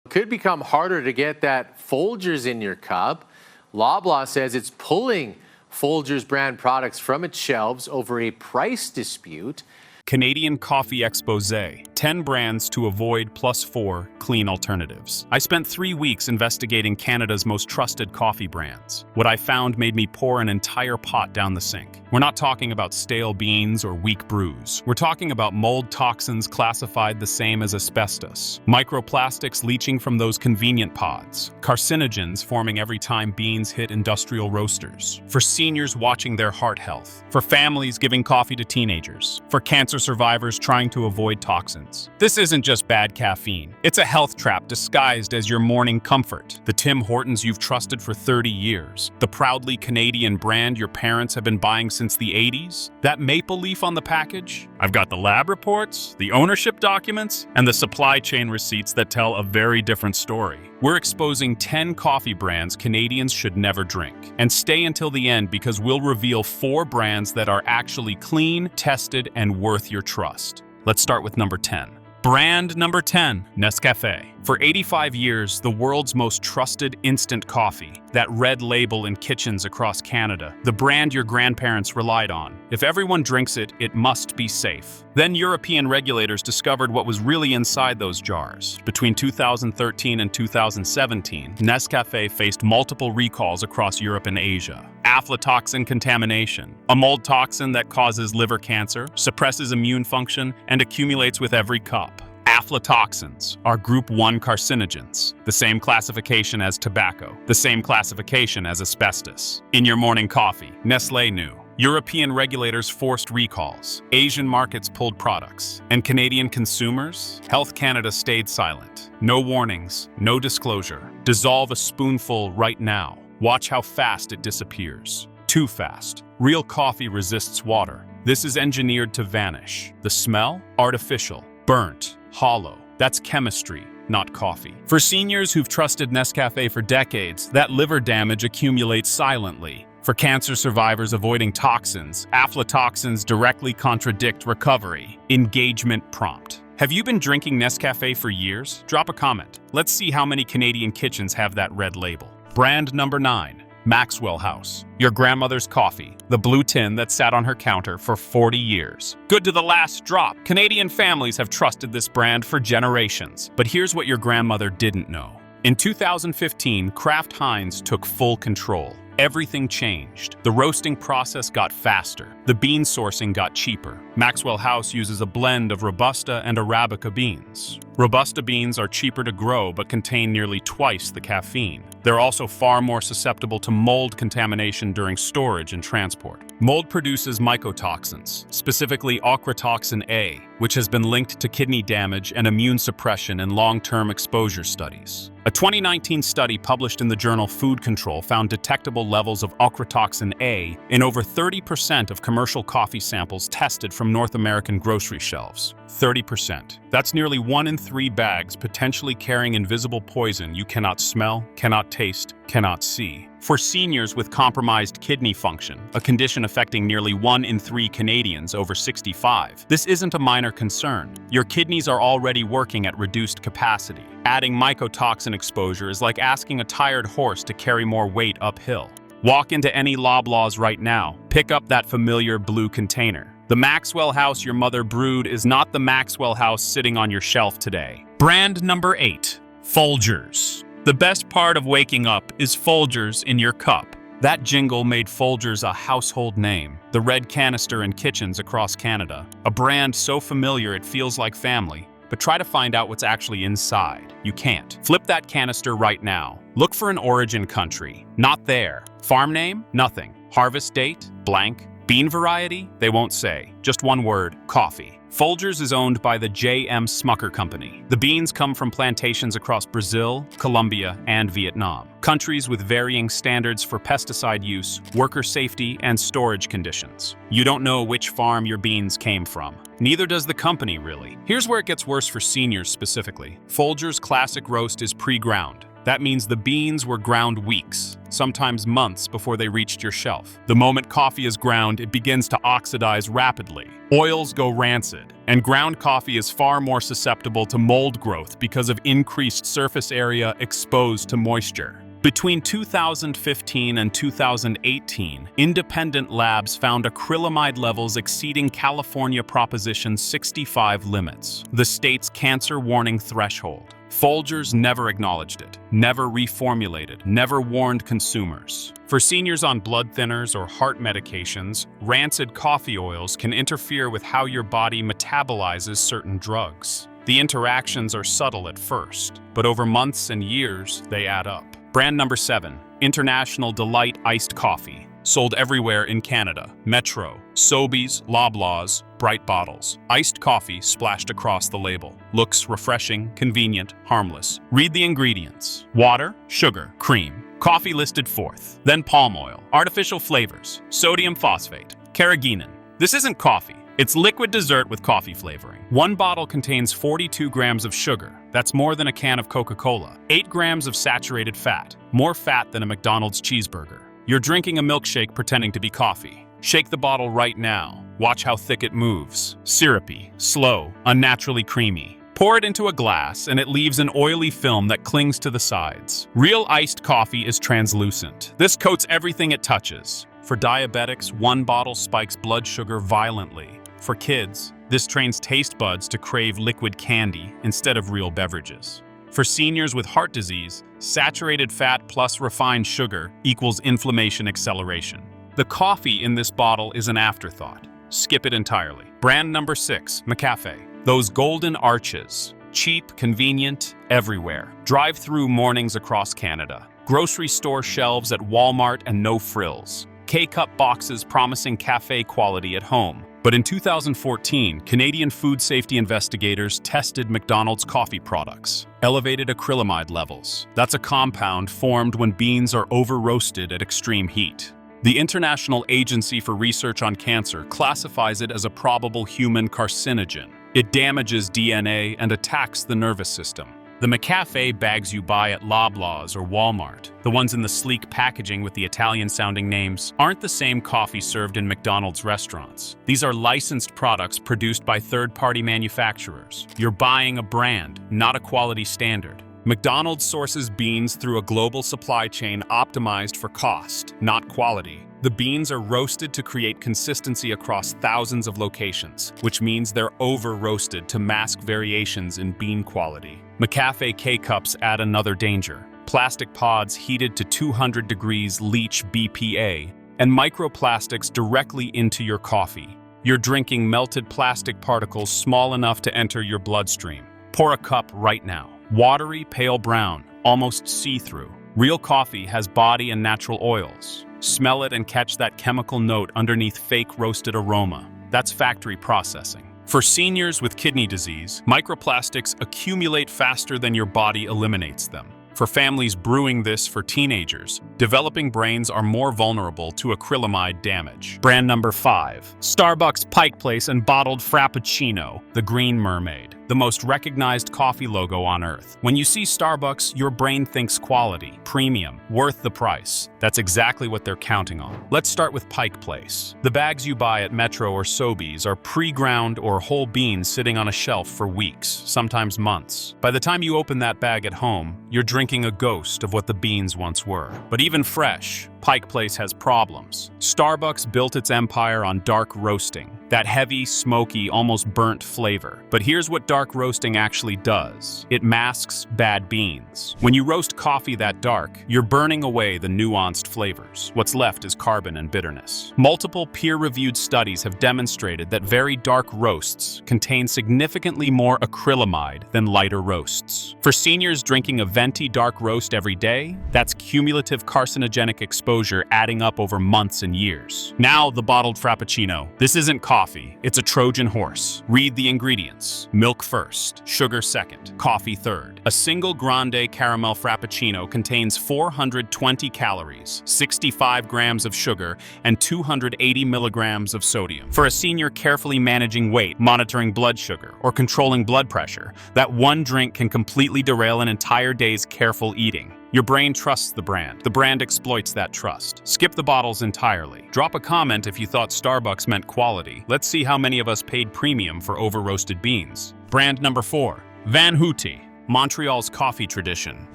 Could become harder to get that Folgers in your cup. Loblaw says it's pulling Folgers brand products from its shelves over a price dispute. Canadian Coffee Expose, 10 brands to avoid +4 clean alternatives. I spent 3 weeks investigating Canada's most trusted coffee brands. What I found made me pour an entire pot down the sink. We're not talking about stale beans or weak brews. We're talking about mold toxins classified the same as asbestos, microplastics leaching from those convenient pods, carcinogens forming every time beans hit industrial roasters, for seniors watching their heart health, for families giving coffee to teenagers, for cancer survivors trying to avoid toxins. This isn't just bad caffeine. It's a health trap disguised as your morning comfort. The Tim Hortons you've trusted for 30 years. The proudly Canadian brand your parents have been buying since the 80s. That maple leaf on the package? I've got the lab reports, the ownership documents, and the supply chain receipts that tell a very different story. We're exposing 10 coffee brands Canadians should never drink. And stay until the end because we'll reveal 4 brands that are actually clean, tested, and worth your trust. Let's start with number 10. Brand number 10, Nescafé. For 85 years, the world's most trusted instant coffee, that red label in kitchens across Canada, the brand your grandparents relied on. If everyone drinks it, it must be safe. Then European regulators discovered what was really inside those jars. Between 2013 and 2017, Nescafé faced multiple recalls across Europe and Asia. Aflatoxin contamination, a mold toxin that causes liver cancer, suppresses immune function, and accumulates with every cup. Aflatoxins are Group 1 carcinogens, the same classification as tobacco, the same classification as asbestos. In your morning coffee, Nestlé knew. European regulators forced recalls, Asian markets pulled products, and Canadian consumers? Health Canada stayed silent. No warnings, no disclosure. Dissolve a spoonful right now. Watch how fast it disappears. Too fast. Real coffee resists water. This is engineered to vanish. The smell? Artificial. Burnt. Hollow. That's chemistry, not coffee. For seniors who've trusted Nescafé for decades, that liver damage accumulates silently. For cancer survivors avoiding toxins, aflatoxins directly contradict recovery. Engagement prompt. Have you been drinking Nescafé for years? Drop a comment. Let's see how many Canadian kitchens have that red label. Brand number 9, Maxwell House. Your grandmother's coffee, the blue tin that sat on her counter for 40 years. Good to the last drop. Canadian families have trusted this brand for generations. But here's what your grandmother didn't know. In 2015, Kraft Heinz took full control. Everything changed. The roasting process got faster. The bean sourcing got cheaper. Maxwell House uses a blend of Robusta and Arabica beans. Robusta beans are cheaper to grow but contain nearly twice the caffeine. They're also far more susceptible to mold contamination during storage and transport. Mold produces mycotoxins, specifically ochratoxin A, which has been linked to kidney damage and immune suppression in long-term exposure studies. A 2019 study published in the journal Food Control found detectable levels of ochratoxin A in over 30% of commercial coffee samples tested from North American grocery shelves. 30%. That's nearly 1 in 3 bags potentially carrying invisible poison you cannot smell, cannot taste, cannot see. For seniors with compromised kidney function, a condition affecting nearly 1 in 3 Canadians over 65, this isn't a minor concern. Your kidneys are already working at reduced capacity. Adding mycotoxin exposure is like asking a tired horse to carry more weight uphill. Walk into any Loblaws right now. Pick up that familiar blue container. The Maxwell House your mother brewed is not the Maxwell House sitting on your shelf today. Brand number 8, Folgers. The best part of waking up is Folgers in your cup. That jingle made Folgers a household name. The red canister in kitchens across Canada. A brand so familiar it feels like family. But try to find out what's actually inside. You can't. Flip that canister right now. Look for an origin country. Not there. Farm name? Nothing. Harvest date? Blank. Bean variety? They won't say. Just one word, coffee. Folgers is owned by the J.M. Smucker Company. The beans come from plantations across Brazil, Colombia, and Vietnam. Countries with varying standards for pesticide use, worker safety, and storage conditions. You don't know which farm your beans came from. Neither does the company, really. Here's where it gets worse for seniors specifically. Folgers Classic Roast is pre-ground. That means the beans were ground weeks, sometimes months before they reached your shelf. The moment coffee is ground, it begins to oxidize rapidly. Oils go rancid, and ground coffee is far more susceptible to mold growth because of increased surface area exposed to moisture. Between 2015 and 2018, independent labs found acrylamide levels exceeding California Proposition 65 limits, the state's cancer warning threshold. Folgers never acknowledged it, never reformulated, never warned consumers. For seniors on blood thinners or heart medications, rancid coffee oils can interfere with how your body metabolizes certain drugs. The interactions are subtle at first, but over months and years, they add up. Brand number 7, International Delight Iced Coffee. Sold everywhere in Canada. Metro, Sobeys, Loblaws, bright bottles. Iced coffee splashed across the label. Looks refreshing, convenient, harmless. Read the ingredients. Water, sugar, cream. Coffee listed 4th. Then palm oil. Artificial flavors. Sodium phosphate. Carrageenan. This isn't coffee. It's liquid dessert with coffee flavoring. One bottle contains 42 grams of sugar. That's more than a can of Coca-Cola. 8 grams of saturated fat. More fat than a McDonald's cheeseburger. You're drinking a milkshake pretending to be coffee. Shake the bottle right now. Watch how thick it moves. Syrupy, slow, unnaturally creamy. Pour it into a glass and it leaves an oily film that clings to the sides. Real iced coffee is translucent. This coats everything it touches. For diabetics, one bottle spikes blood sugar violently. For kids, this trains taste buds to crave liquid candy instead of real beverages. For seniors with heart disease, saturated fat plus refined sugar equals inflammation acceleration. The coffee in this bottle is an afterthought. Skip it entirely. Brand number 6, McCafe. Those golden arches. Cheap, convenient, everywhere. Drive-through mornings across Canada. Grocery store shelves at Walmart and no frills. K-cup boxes promising cafe quality at home. But in 2014, Canadian food safety investigators tested McDonald's coffee products. Elevated acrylamide levels. That's a compound formed when beans are over-roasted at extreme heat. The International Agency for Research on Cancer classifies it as a probable human carcinogen. It damages DNA and attacks the nervous system. The McCafe bags you buy at Loblaws or Walmart, the ones in the sleek packaging with the Italian-sounding names, aren't the same coffee served in McDonald's restaurants. These are licensed products produced by third-party manufacturers. You're buying a brand, not a quality standard. McDonald's sources beans through a global supply chain optimized for cost, not quality. The beans are roasted to create consistency across thousands of locations, which means they're over-roasted to mask variations in bean quality. McCafe K-cups add another danger. Plastic pods heated to 200 degrees leach BPA, and microplastics directly into your coffee. You're drinking melted plastic particles small enough to enter your bloodstream. Pour a cup right now. Watery, pale brown, almost see-through. Real coffee has body and natural oils. Smell it and catch that chemical note underneath fake roasted aroma. That's factory processing. For seniors with kidney disease, microplastics accumulate faster than your body eliminates them. For families brewing this for teenagers, developing brains are more vulnerable to acrylamide damage. Brand number 5, Starbucks Pike Place and bottled Frappuccino, the Green Mermaid, the most recognized coffee logo on Earth. When you see Starbucks, your brain thinks quality, premium, worth the price. That's exactly what they're counting on. Let's start with Pike Place. The bags you buy at Metro or Sobeys are pre-ground or whole beans sitting on a shelf for weeks, sometimes months. By the time you open that bag at home, you're drinking a ghost of what the beans once were. But even fresh, Pike Place has problems. Starbucks built its empire on dark roasting, that heavy, smoky, almost burnt flavor. But here's what dark roasting actually does. It masks bad beans. When you roast coffee that dark, you're burning away the nuanced flavors. What's left is carbon and bitterness. Multiple peer-reviewed studies have demonstrated that very dark roasts contain significantly more acrylamide than lighter roasts. For seniors drinking a venti dark roast every day, that's cumulative carcinogenic exposure adding up over months and years. Now, the bottled Frappuccino. This isn't coffee, it's a Trojan horse. Read the ingredients. Milk first, sugar second, coffee third. A single grande caramel Frappuccino contains 420 calories, 65 grams of sugar, and 280 milligrams of sodium. For a senior carefully managing weight, monitoring blood sugar, or controlling blood pressure, that one drink can completely derail an entire day's careful eating. Your brain trusts the brand. The brand exploits that trust. Skip the bottles entirely. Drop a comment if you thought Starbucks meant quality. Let's see how many of us paid premium for over-roasted beans. Brand number 4, Van Houte. Montreal's coffee tradition.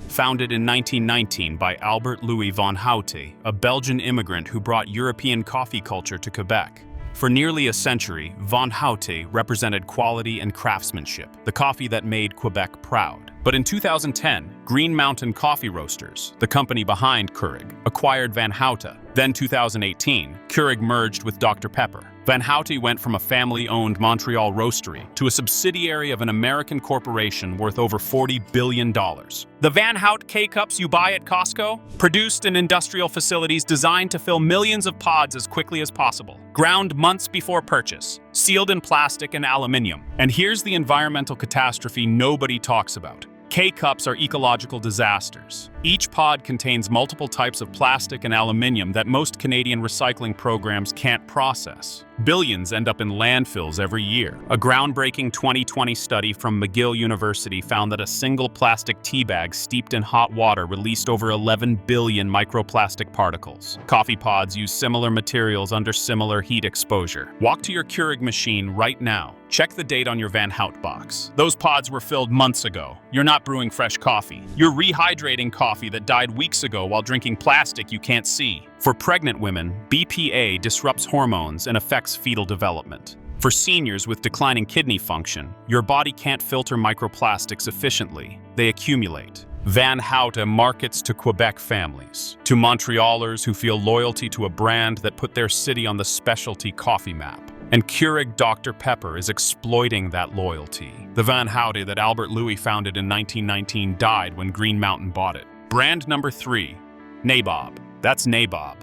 Founded in 1919 by Albert Louis van Houte, a Belgian immigrant who brought European coffee culture to Quebec. For nearly a century, Van Houte represented quality and craftsmanship, the coffee that made Quebec proud. But in 2010, Green Mountain Coffee Roasters, the company behind Keurig, acquired Van Houte. Then 2018, Keurig merged with Dr. Pepper. Van Houte went from a family-owned Montreal roastery to a subsidiary of an American corporation worth over $40 billion. The Van Houte K-Cups you buy at Costco? Produced in industrial facilities designed to fill millions of pods as quickly as possible. Ground months before purchase. Sealed in plastic and aluminum. And here's the environmental catastrophe nobody talks about. K-Cups are ecological disasters. Each pod contains multiple types of plastic and aluminium that most Canadian recycling programs can't process. Billions end up in landfills every year. A groundbreaking 2020 study from McGill University found that a single plastic tea bag steeped in hot water released over 11 billion microplastic particles. Coffee pods use similar materials under similar heat exposure. Walk to your Keurig machine right now. Check the date on your Van Houte box. Those pods were filled months ago. You're not brewing fresh coffee. You're rehydrating coffee that died weeks ago while drinking plastic you can't see. For pregnant women, BPA disrupts hormones and affects fetal development. For seniors with declining kidney function, your body can't filter microplastics efficiently. They accumulate. Van Houte markets to Quebec families, to Montrealers who feel loyalty to a brand that put their city on the specialty coffee map. And Keurig Dr. Pepper is exploiting that loyalty. The Van Houte that Albert Louis founded in 1919 died when Green Mountain bought it. Brand number 3, Nabob. That's Nabob.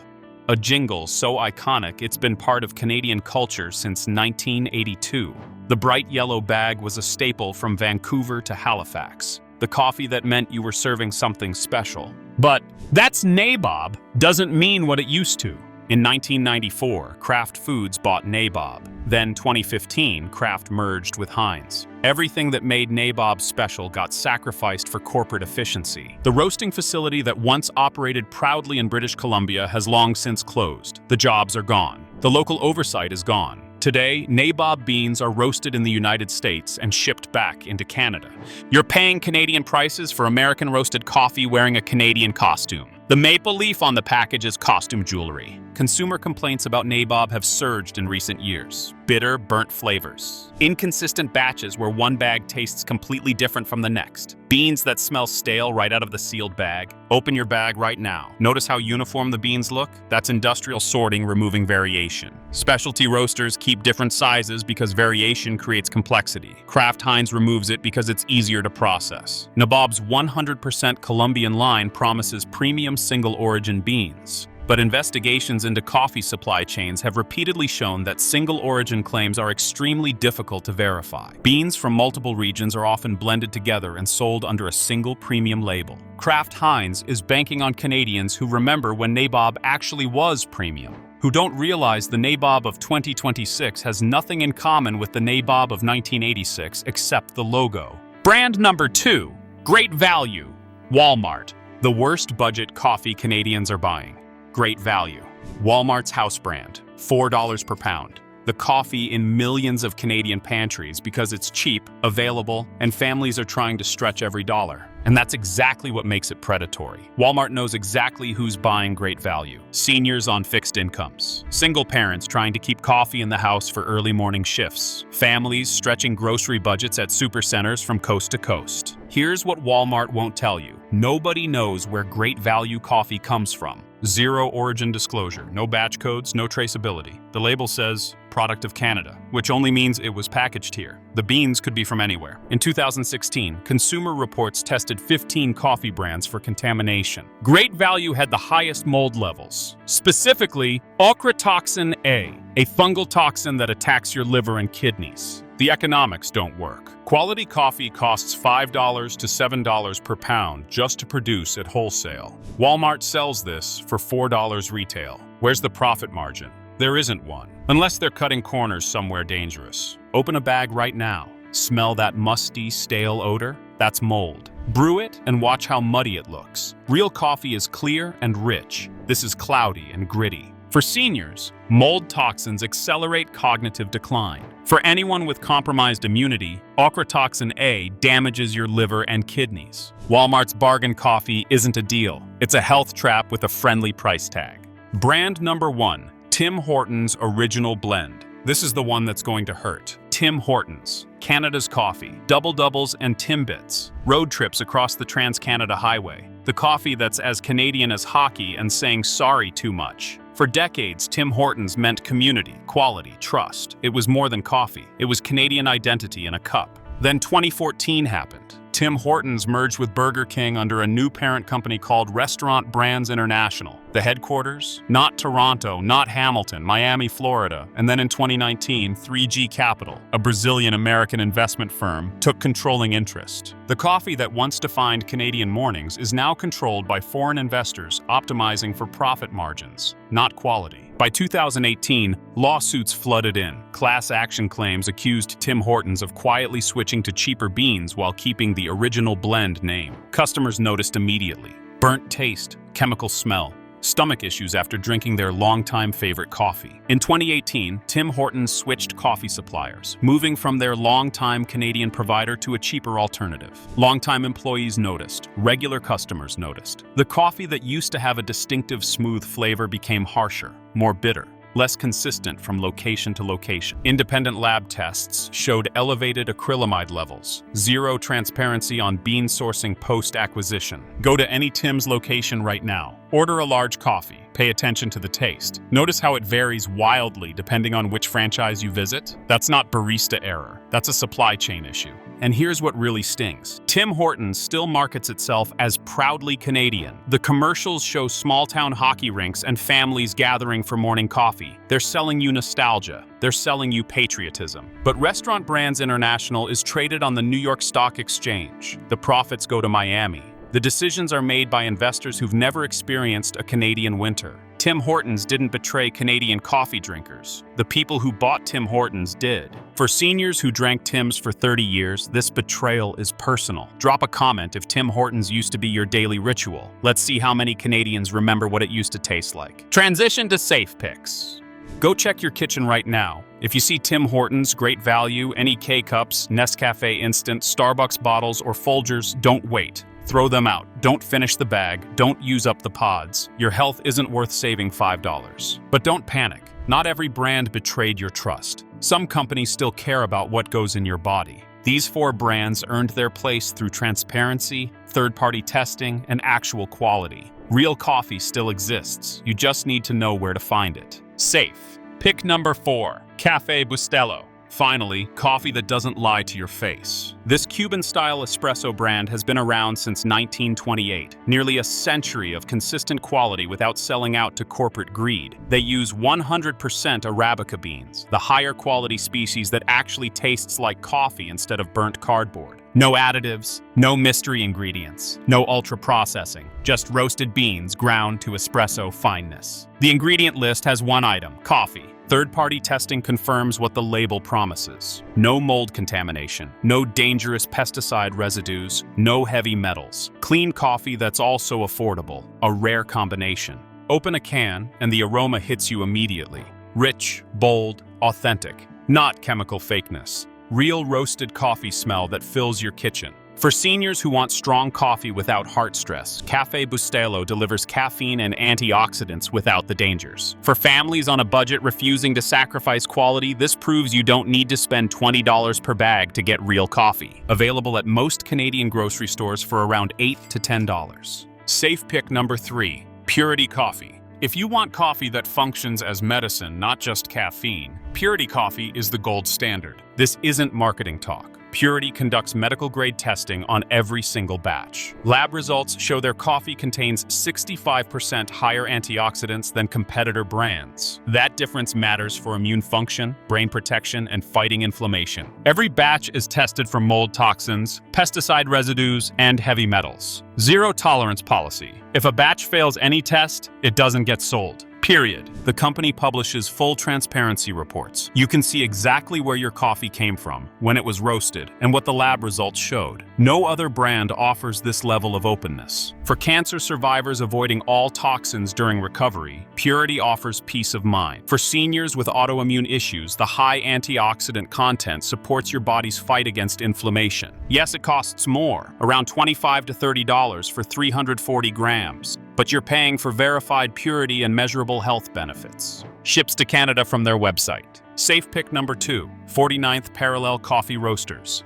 A jingle so iconic it's been part of Canadian culture since 1982. The bright yellow bag was a staple from Vancouver to Halifax. The coffee that meant you were serving something special. But "that's Nabob" doesn't mean what it used to. In 1994, Kraft Foods bought Nabob. Then 2015, Kraft merged with Heinz. Everything that made Nabob special got sacrificed for corporate efficiency. The roasting facility that once operated proudly in British Columbia has long since closed. The jobs are gone. The local oversight is gone. Today, Nabob beans are roasted in the United States and shipped back into Canada. You're paying Canadian prices for American roasted coffee wearing a Canadian costume. The maple leaf on the package is costume jewelry. Consumer complaints about Nabob have surged in recent years. Bitter, burnt flavors. Inconsistent batches where one bag tastes completely different from the next. Beans that smell stale right out of the sealed bag. Open your bag right now. Notice how uniform the beans look? That's industrial sorting removing variation. Specialty roasters keep different sizes because variation creates complexity. Kraft Heinz removes it because it's easier to process. Nabob's 100% Colombian line promises premium single-origin beans. But investigations into coffee supply chains have repeatedly shown that single-origin claims are extremely difficult to verify. Beans from multiple regions are often blended together and sold under a single premium label. Kraft Heinz is banking on Canadians who remember when Nabob actually was premium, who don't realize the Nabob of 2026 has nothing in common with the Nabob of 1986 except the logo. Brand number 2, Great Value, Walmart. The worst budget coffee Canadians are buying. Great Value. Walmart's house brand, $4 per pound. The coffee in millions of Canadian pantries because it's cheap, available, and families are trying to stretch every dollar. And that's exactly what makes it predatory. Walmart knows exactly who's buying Great Value. Seniors on fixed incomes. Single parents trying to keep coffee in the house for early morning shifts. Families stretching grocery budgets at supercenters from coast to coast. Here's what Walmart won't tell you. Nobody knows where Great Value coffee comes from. Zero origin disclosure, no batch codes, no traceability. The label says, product of Canada, which only means it was packaged here. The beans could be from anywhere. In 2016, Consumer Reports tested 15 coffee brands for contamination. Great Value had the highest mold levels, specifically ochratoxin A, a fungal toxin that attacks your liver and kidneys. The economics don't work. Quality coffee costs $5 to $7 per pound just to produce at wholesale. Walmart sells this for $4 retail. Where's the profit margin? There isn't one, unless they're cutting corners somewhere dangerous. Open a bag right now. Smell that musty, stale odor? That's mold. Brew it and watch how muddy it looks. Real coffee is clear and rich. This is cloudy and gritty. For seniors, mold toxins accelerate cognitive decline. For anyone with compromised immunity, ochratoxin A damages your liver and kidneys. Walmart's bargain coffee isn't a deal. It's a health trap with a friendly price tag. Brand number 1, Tim Hortons Original Blend. This is the one that's going to hurt. Tim Hortons, Canada's coffee, double doubles and Timbits. Road trips across the Trans-Canada Highway. The coffee that's as Canadian as hockey and saying sorry too much. For decades, Tim Hortons meant community, quality, trust. It was more than coffee. It was Canadian identity in a cup. Then 2014 happened. Tim Hortons merged with Burger King under a new parent company called Restaurant Brands International. The headquarters? Not Toronto, not Hamilton, Miami, Florida. And then in 2019, 3G Capital, a Brazilian-American investment firm, took controlling interest. The coffee that once defined Canadian mornings is now controlled by foreign investors optimizing for profit margins, not quality. By 2018, lawsuits flooded in. Class action claims accused Tim Hortons of quietly switching to cheaper beans while keeping the original blend name. Customers noticed immediately. Burnt taste, chemical smell, stomach issues after drinking their longtime favorite coffee. In 2018, Tim Hortons switched coffee suppliers, moving from their longtime Canadian provider to a cheaper alternative. Longtime employees noticed, regular customers noticed. The coffee that used to have a distinctive smooth flavor became harsher, more bitter, less consistent from location to location. Independent lab tests showed elevated acrylamide levels, zero transparency on bean sourcing post-acquisition. Go to any Tim's location right now. Order a large coffee. Pay attention to the taste. Notice how it varies wildly depending on which franchise you visit. That's not barista error. That's a supply chain issue. And here's what really stings. Tim Hortons still markets itself as proudly Canadian. The commercials show small-town hockey rinks and families gathering for morning coffee. They're selling you nostalgia. They're selling you patriotism. But Restaurant Brands International is traded on the New York Stock Exchange. The profits go to Miami. The decisions are made by investors who've never experienced a Canadian winter. Tim Hortons didn't betray Canadian coffee drinkers. The people who bought Tim Hortons did. For seniors who drank Tim's for 30 years, this betrayal is personal. Drop a comment if Tim Hortons used to be your daily ritual. Let's see how many Canadians remember what it used to taste like. Transition to safe picks. Go check your kitchen right now. If you see Tim Hortons, Great Value, any K-Cups, Nescafe Instant, Starbucks bottles, or Folgers, don't wait. Throw them out. Don't finish the bag. Don't use up the pods. Your health isn't worth saving $5. But don't panic. Not every brand betrayed your trust. Some companies still care about what goes in your body. These 4 brands earned their place through transparency, third-party testing, and actual quality. Real coffee still exists. You just need to know where to find it. Safe. Pick number 4, Café Bustelo. Finally, coffee that doesn't lie to your face. This Cuban-style espresso brand has been around since 1928, nearly a century of consistent quality without selling out to corporate greed. They use 100% Arabica beans, the higher quality species that actually tastes like coffee instead of burnt cardboard. No additives, no mystery ingredients, no ultra-processing, just roasted beans ground to espresso fineness. The ingredient list has one item, coffee. Third-party testing confirms what the label promises. No mold contamination, no dangerous pesticide residues, no heavy metals. Clean coffee that's also affordable, a rare combination. Open a can and the aroma hits you immediately. Rich, bold, authentic, not chemical fakeness. Real roasted coffee smell that fills your kitchen. For seniors who want strong coffee without heart stress, Café Bustelo delivers caffeine and antioxidants without the dangers. For families on a budget refusing to sacrifice quality, this proves you don't need to spend $20 per bag to get real coffee. Available at most Canadian grocery stores for around $8 to $10. Safe pick number 3, Purity Coffee. If you want coffee that functions as medicine, not just caffeine, Purity Coffee is the gold standard. This isn't marketing talk. Purity conducts medical-grade testing on every single batch. Lab results show their coffee contains 65% higher antioxidants than competitor brands. That difference matters for immune function, brain protection, and fighting inflammation. Every batch is tested for mold toxins, pesticide residues, and heavy metals. Zero tolerance policy. If a batch fails any test, it doesn't get sold. Period. The company publishes full transparency reports. You can see exactly where your coffee came from, when it was roasted, and what the lab results showed. No other brand offers this level of openness. For cancer survivors avoiding all toxins during recovery, Purity offers peace of mind. For seniors with autoimmune issues, the high antioxidant content supports your body's fight against inflammation. Yes, it costs more, around $25 to $30 for 340 grams. But you're paying for verified purity and measurable health benefits. Ships to Canada from their website. Safe pick number 2, 49th Parallel Coffee Roasters.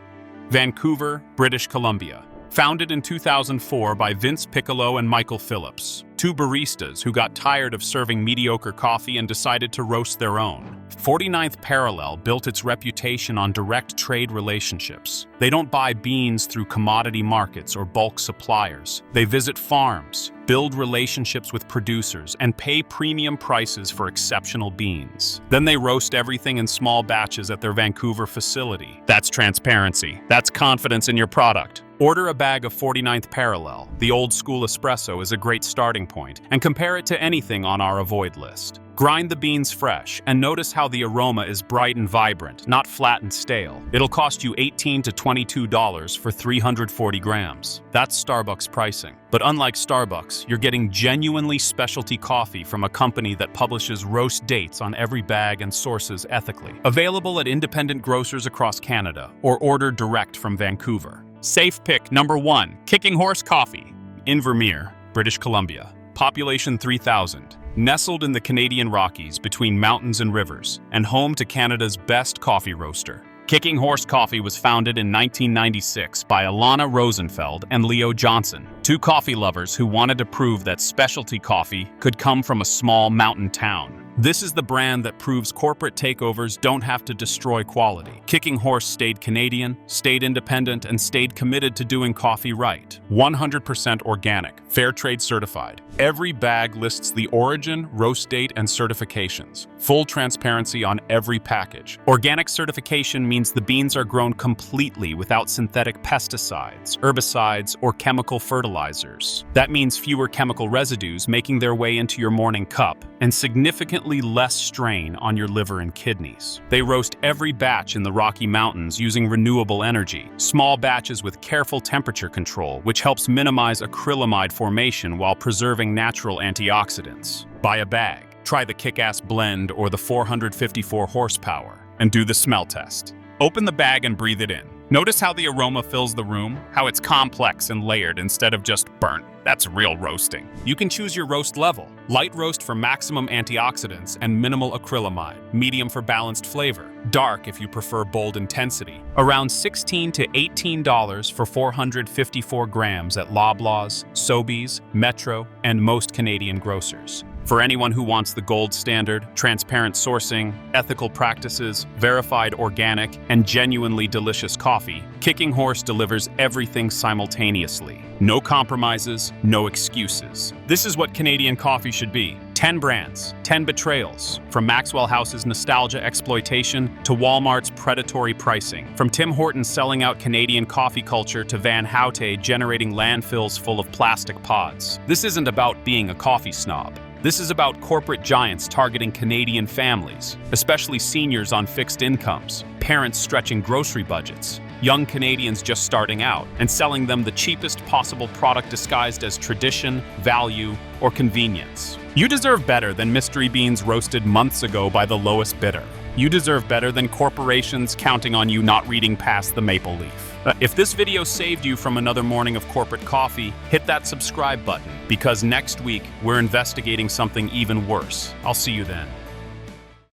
Vancouver, British Columbia. Founded in 2004 by Vince Piccolo and Michael Phillips, two baristas who got tired of serving mediocre coffee and decided to roast their own. 49th Parallel built its reputation on direct trade relationships. They don't buy beans through commodity markets or bulk suppliers. They visit farms, build relationships with producers, and pay premium prices for exceptional beans. Then they roast everything in small batches at their Vancouver facility. That's transparency. That's confidence in your product. Order a bag of 49th Parallel. The old school espresso is a great starting point, and compare it to anything on our avoid list. Grind the beans fresh, and notice how the aroma is bright and vibrant, not flat and stale. It'll cost you $18 to $22 for 340 grams. That's Starbucks pricing. But unlike Starbucks, you're getting genuinely specialty coffee from a company that publishes roast dates on every bag and sources ethically. Available at independent grocers across Canada, or order direct from Vancouver. Safe pick number 1, Kicking Horse Coffee. Invermere, British Columbia. Population 3,000. Nestled in the Canadian Rockies between mountains and rivers, and home to Canada's best coffee roaster. Kicking Horse Coffee was founded in 1996 by Alana Rosenfeld and Leo Johnson, two coffee lovers who wanted to prove that specialty coffee could come from a small mountain town. This is the brand that proves corporate takeovers don't have to destroy quality. Kicking Horse stayed Canadian, stayed independent, and stayed committed to doing coffee right. 100% organic, fair trade certified. Every bag lists the origin, roast date, and certifications. Full transparency on every package. Organic certification means the beans are grown completely without synthetic pesticides, herbicides, or chemical fertilizers. That means fewer chemical residues making their way into your morning cup, and significantly less strain on your liver and kidneys. They roast every batch in the Rocky Mountains using renewable energy, small batches with careful temperature control, which helps minimize acrylamide formation while preserving natural antioxidants. Buy a bag, try the Kick-Ass Blend or the 454 horsepower, and do the smell test. Open the bag and breathe it in. Notice how the aroma fills the room, how it's complex and layered instead of just burnt. That's real roasting. You can choose your roast level. Light roast for maximum antioxidants and minimal acrylamide. Medium for balanced flavor. Dark if you prefer bold intensity. Around $16 to $18 for 454 grams at Loblaws, Sobeys, Metro, and most Canadian grocers. For anyone who wants the gold standard, transparent sourcing, ethical practices, verified organic, and genuinely delicious coffee, Kicking Horse delivers everything simultaneously. No compromises, no excuses. This is what Canadian coffee should be. 10 brands, 10 betrayals. From Maxwell House's nostalgia exploitation to Walmart's predatory pricing. From Tim Hortons selling out Canadian coffee culture to Van Houte generating landfills full of plastic pods. This isn't about being a coffee snob. This is about corporate giants targeting Canadian families, especially seniors on fixed incomes, parents stretching grocery budgets, young Canadians just starting out, and selling them the cheapest possible product disguised as tradition, value, or convenience. You deserve better than mystery beans roasted months ago by the lowest bidder. You deserve better than corporations counting on you not reading past the maple leaf. If this video saved you from another morning of corporate coffee, hit that subscribe button, because next week we're investigating something even worse. I'll see you then.